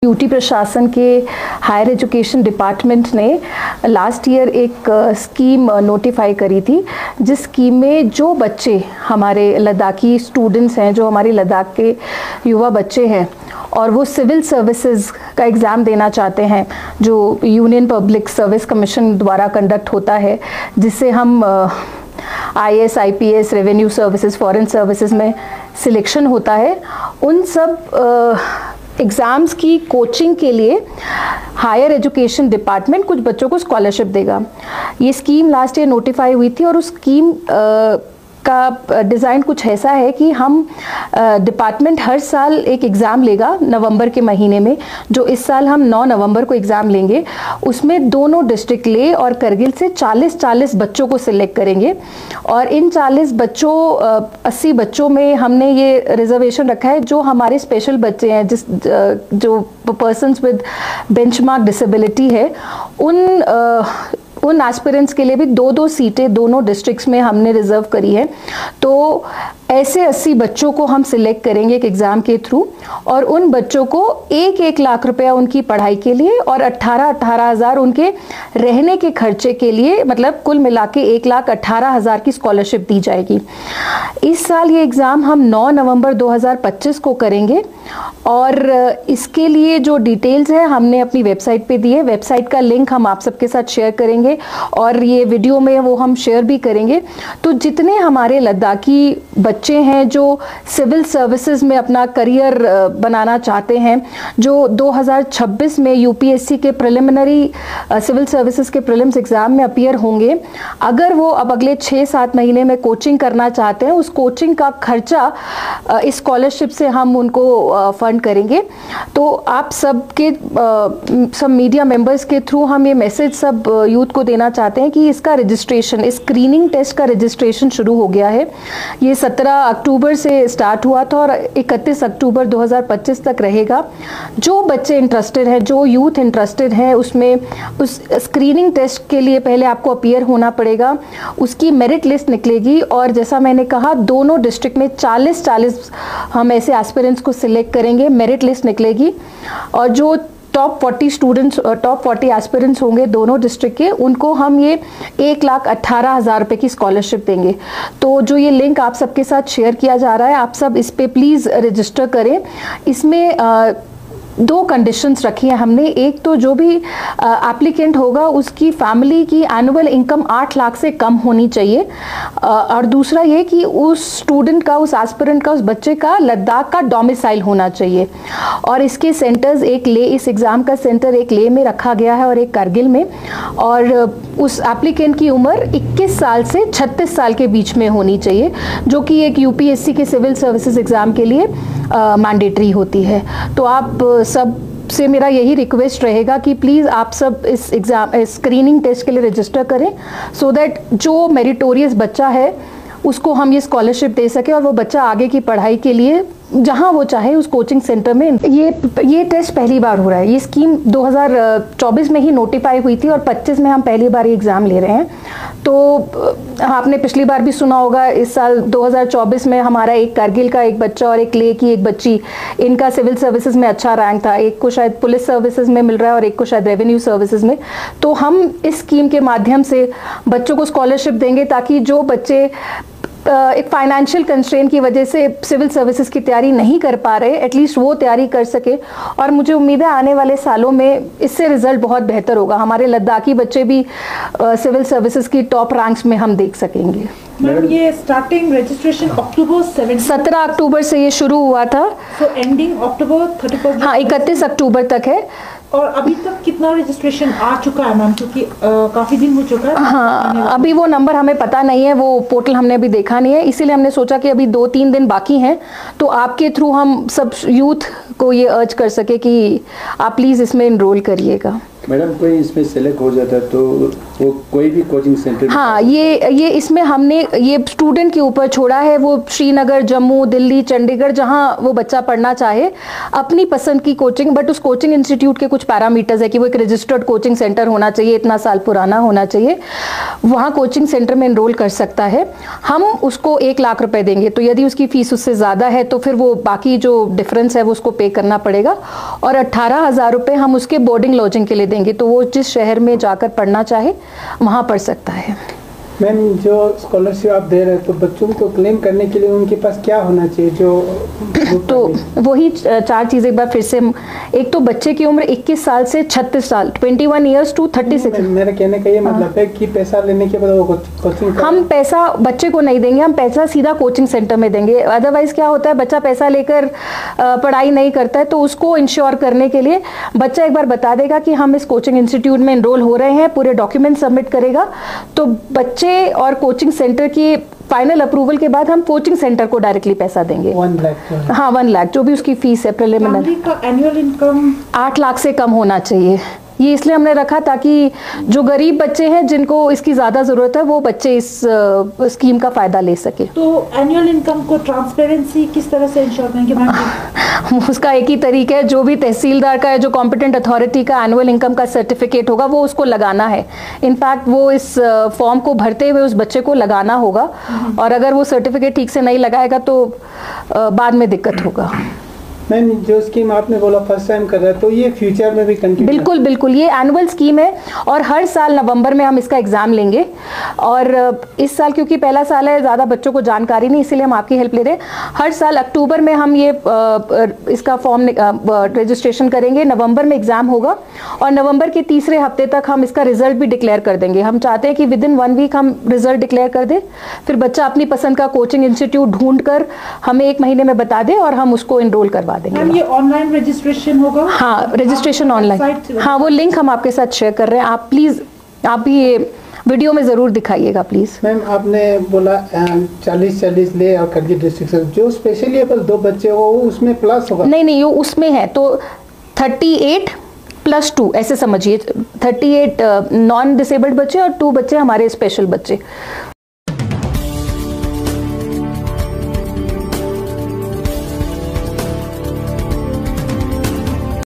UT प्रशासन के higher education department ने लास्ट ईयर एक स्कीम नोटिफाई करी थी, जिस स्कीम में जो बच्चे हमारे लद्दाखी स्टूडेंट्स हैं, जो हमारे लद्दाख के युवा बच्चे हैं और वो सिविल सर्विसेज का एग्ज़ाम देना चाहते हैं, जो यूनियन पब्लिक सर्विस कमीशन द्वारा कंडक्ट होता है, जिससे हम IAS, IPS, revenue services, foreign services में सिलेक्शन होता है, उन सब एग्ज़ाम्स की कोचिंग के लिए हायर एजुकेशन डिपार्टमेंट कुछ बच्चों को स्कॉलरशिप देगा। ये स्कीम लास्ट ईयर नोटिफाई हुई थी और उस स्कीम का डिज़ाइन कुछ ऐसा है कि हम डिपार्टमेंट हर साल एक एग्ज़ाम लेगा नवंबर के महीने में, जो इस साल हम 9 नवंबर को एग्ज़ाम लेंगे। उसमें दोनों डिस्ट्रिक्ट लेह और करगिल से 40 बच्चों को सिलेक्ट करेंगे और इन 40 बच्चों 80 बच्चों में हमने ये रिजर्वेशन रखा है जो हमारे स्पेशल बच्चे हैं, जो पर्सन्स विद बेंचमार्क डिसेबिलिटी है, उन एस्पिरेंट्स के लिए भी 2-2 सीटें दोनों डिस्ट्रिक्ट्स में हमने रिजर्व करी है। तो ऐसे 80 बच्चों को हम सिलेक्ट करेंगे एक एग्ज़ाम के थ्रू और उन बच्चों को 1-1 लाख रुपया उनकी पढ़ाई के लिए और 18 हज़ार उनके रहने के खर्चे के लिए, मतलब कुल मिला के 1,18,000 की स्कॉलरशिप दी जाएगी। इस साल ये एग्ज़ाम हम 9 नवंबर 2025 को करेंगे और इसके लिए जो डिटेल्स है हमने अपनी वेबसाइट पे दी है। वेबसाइट का लिंक हम आप सबके साथ शेयर करेंगे और ये वीडियो में वो हम शेयर भी करेंगे। तो जितने हमारे लद्दाखी बच्चे हैं जो सिविल सर्विसेज में अपना करियर बनाना चाहते हैं, जो 2026 में यूपीएससी के प्रिलिमिनरी सिविल सर्विसेज के प्रीलिम्स एग्जाम में अपीयर होंगे, अगर वो अब अगले 6-7 महीने में कोचिंग करना चाहते हैं, उस कोचिंग का खर्चा इस स्कॉलरशिप से हम उनको फंड करेंगे। तो आप सबके सब मीडिया मेंबर्स के थ्रू हम ये मैसेज सब यूथ को देना चाहते हैं कि इसका रजिस्ट्रेशन, इस स्क्रीनिंग टेस्ट का रजिस्ट्रेशन शुरू हो गया है। ये 17 अक्टूबर से स्टार्ट हुआ था और 31 अक्टूबर 2025 तक रहेगा। जो बच्चे इंटरेस्टेड हैं, जो यूथ इंटरेस्टेड हैं, उसमें उस स्क्रीनिंग टेस्ट के लिए पहले आपको अपीयर होना पड़ेगा। उसकी मेरिट लिस्ट निकलेगी और जैसा मैंने कहा, दोनों डिस्ट्रिक्ट में 40 हम ऐसे एस्पिरेंट्स को सिलेक्ट करेंगे, मेरिट लिस्ट निकलेगी और जो टॉप 40 स्टूडेंट्स, टॉप 40 एस्पिरेंट्स होंगे दोनों डिस्ट्रिक्ट के, उनको हम ये 1,18,000 रुपये की स्कॉलरशिप देंगे। तो जो ये लिंक आप सबके साथ शेयर किया जा रहा है, आप सब इस पे प्लीज़ रजिस्टर करें। इसमें 2 कंडीशंस रखी हैं हमने। एक तो जो भी एप्लीकेंट होगा उसकी फैमिली की एनुअल इनकम 8 लाख से कम होनी चाहिए और दूसरा ये कि उस स्टूडेंट का, उस एस्पिरेंट का, उस बच्चे का लद्दाख का डोमिसाइल होना चाहिए। और इसके सेंटर्स, एक लेह, इस एग्ज़ाम का सेंटर एक लेह में रखा गया है और एक करगिल में, और उस एप्लीकेंट की उम्र 21 साल से 36 साल के बीच में होनी चाहिए, जो कि एक यूपीएससी के सिविल सर्विसेज एग्ज़ाम के लिए मैंडेटरी होती है। तो आप सब से मेरा यही रिक्वेस्ट रहेगा कि प्लीज़ आप सब इस एग्ज़ाम, स्क्रीनिंग टेस्ट के लिए रजिस्टर करें, सो दैट जो मेरिटोरियस बच्चा है उसको हम ये स्कॉलरशिप दे सके और वो बच्चा आगे की पढ़ाई के लिए जहां वो चाहे उस कोचिंग सेंटर में। ये टेस्ट पहली बार हो रहा है। ये स्कीम 2024 में ही नोटिफाई हुई थी और 25 में हम पहली बार ये एग्ज़ाम ले रहे हैं। तो आपने पिछली बार भी सुना होगा, इस साल 2024 में हमारा एक करगिल का एक बच्चा और एक लेह की एक बच्ची, इनका सिविल सर्विसेज में अच्छा रैंक था। एक को शायद पुलिस सर्विसेज में मिल रहा है और एक को शायद रेवेन्यू सर्विसेज में। तो हम इस स्कीम के माध्यम से बच्चों को स्कॉलरशिप देंगे ताकि जो बच्चे एक फाइनेंशियल कंस्ट्रेंट की वजह से सिविल सर्विसेज की तैयारी नहीं कर पा रहे, एटलीस्ट वो तैयारी कर सके। और मुझे उम्मीद है आने वाले सालों में इससे रिजल्ट बहुत बेहतर होगा। हमारे लद्दाखी बच्चे भी सिविल सर्विसेज की टॉप रैंक्स में हम देख सकेंगे। मैम, ये स्टार्टिंग रजिस्ट्रेशन अक्टूबर 17 अक्टूबर से ये शुरू हुआ था, तो एंडिंग अक्टूबर 31। हाँ, 31 अक्टूबर तक है। और अभी तक कितना रजिस्ट्रेशन आ चुका है मैम, क्योंकि काफ़ी दिन हो चुका है? हाँ, अभी वो नंबर हमें पता नहीं है, वो पोर्टल हमने अभी देखा नहीं है, इसीलिए हमने सोचा कि अभी 2-3 दिन बाकी हैं, तो आपके थ्रू हम सब यूथ को ये अर्ज कर सके कि आप प्लीज़ इसमें इनरोल करिएगा। मैडम कोई इसमें सेलेक्ट हो जाता है तो वो कोई भी कोचिंग सेंटर, हाँ, ये इसमें हमने ये स्टूडेंट के ऊपर छोड़ा है। वो श्रीनगर, जम्मू, दिल्ली, चंडीगढ़, जहाँ वो बच्चा पढ़ना चाहे अपनी पसंद की कोचिंग, बट उस कोचिंग इंस्टीट्यूट के कुछ पैरामीटर्स है कि वो एक रजिस्टर्ड कोचिंग सेंटर होना चाहिए, इतना साल पुराना होना चाहिए, वहाँ कोचिंग सेंटर में एनरोल कर सकता है। हम उसको 1 लाख रुपए देंगे, तो यदि उसकी फीस उससे ज़्यादा है तो फिर वो बाकी जो डिफरेंस है वो उसको पे करना पड़ेगा, और 18,000 रुपये हम उसके बोर्डिंग लॉजिंग के लिए देंगे, तो वो जिस शहर में जाकर पढ़ना चाहे वहाँ पढ़ सकता है। मैम, जो स्कॉलरशिप आप दे रहे हैं तो बच्चों को क्लेम करने के लिए उनके पास क्या होना चाहिए? तो वही 4 चीज़ एक बार फिर से, एक तो बच्चे की उम्र 21 साल से 36 साल, 21 ईयर्स टू 36। मेरा कहने का ये मतलब है कि पैसा लेने के बाद वो कोचिंग, हम पैसा बच्चे को नहीं देंगे, हम पैसा सीधा कोचिंग सेंटर में देंगे। अदरवाइज क्या होता है, बच्चा पैसा लेकर पढ़ाई नहीं करता है, तो उसको इंश्योर करने के लिए बच्चा एक बार बता देगा कि हम इस कोचिंग इंस्टीट्यूट में एनरोल हो रहे हैं, पूरे डॉक्यूमेंट सबमिट करेगा, तो बच्चे और कोचिंग सेंटर की फाइनल अप्रूवल के बाद हम कोचिंग सेंटर को डायरेक्टली पैसा देंगे। 1 लाख? हाँ, 1 लाख जो भी उसकी फीस है प्रिलिमिनरी। का एनुअल इनकम 8 लाख से कम होना चाहिए। ये इसलिए हमने रखा ताकि जो गरीब बच्चे हैं जिनको इसकी ज़्यादा ज़रूरत है वो बच्चे इस स्कीम का फ़ायदा ले सके। तो एनुअल इनकम को ट्रांसपेरेंसी किस तरह से इंश्योर करेंगे मैम? उसका एक ही तरीका है, जो भी तहसीलदार का है, जो कॉम्पिटेंट अथॉरिटी का एनुअल इनकम का सर्टिफिकेट होगा वो उसको लगाना है। इनफैक्ट वो इस फॉर्म को भरते हुए उस बच्चे को लगाना होगा, और अगर वो सर्टिफिकेट ठीक से नहीं लगाएगा तो बाद में दिक्कत होगा। मैम, जो स्कीम आपने बोला फर्स्ट टाइम कर रहा है, तो ये फ्यूचर में भी कंटिन्यू? बिल्कुल बिल्कुल, ये एनुअल स्कीम है और हर साल नवंबर में हम इसका एग्जाम लेंगे। और इस साल क्योंकि पहला साल है, ज़्यादा बच्चों को जानकारी नहीं, इसीलिए हम आपकी हेल्प ले रहे हैं। हर साल अक्टूबर में हम ये इसका फॉर्म रजिस्ट्रेशन करेंगे, नवंबर में एग्जाम होगा, और नवंबर के तीसरे हफ्ते तक हम इसका रिजल्ट भी डिक्लेयर कर देंगे। हम चाहते हैं कि विदिन 1 वीक हम रिजल्ट डिक्लेयर कर दे, फिर बच्चा अपनी पसंद का कोचिंग इंस्टीट्यूट ढूंढ कर हमें 1 महीने में बता दे और हम उसको एनरोल करवा देंगे। मैम, ये ऑनलाइन रजिस्ट्रेशन होगा? हाँ, रजिस्ट्रेशन ऑनलाइन। हाँ, वो लिंक हम आपके साथ शेयर कर रहे हैं, आप प्लीज आप भी ये वीडियो में जरूर दिखाइएगा प्लीज। मैम, आपने बोला 40-40 ले और करके डिस्ट्रिक्ट से जो स्पेशली 2 बच्चे हो उसमें प्लस होगा? नहीं, वो उसमें है, तो 38 + 2 ऐसे समझिए, 38 नॉन डिसेबल्ड बच्चे और 2 बच्चे हमारे स्पेशल बच्चे।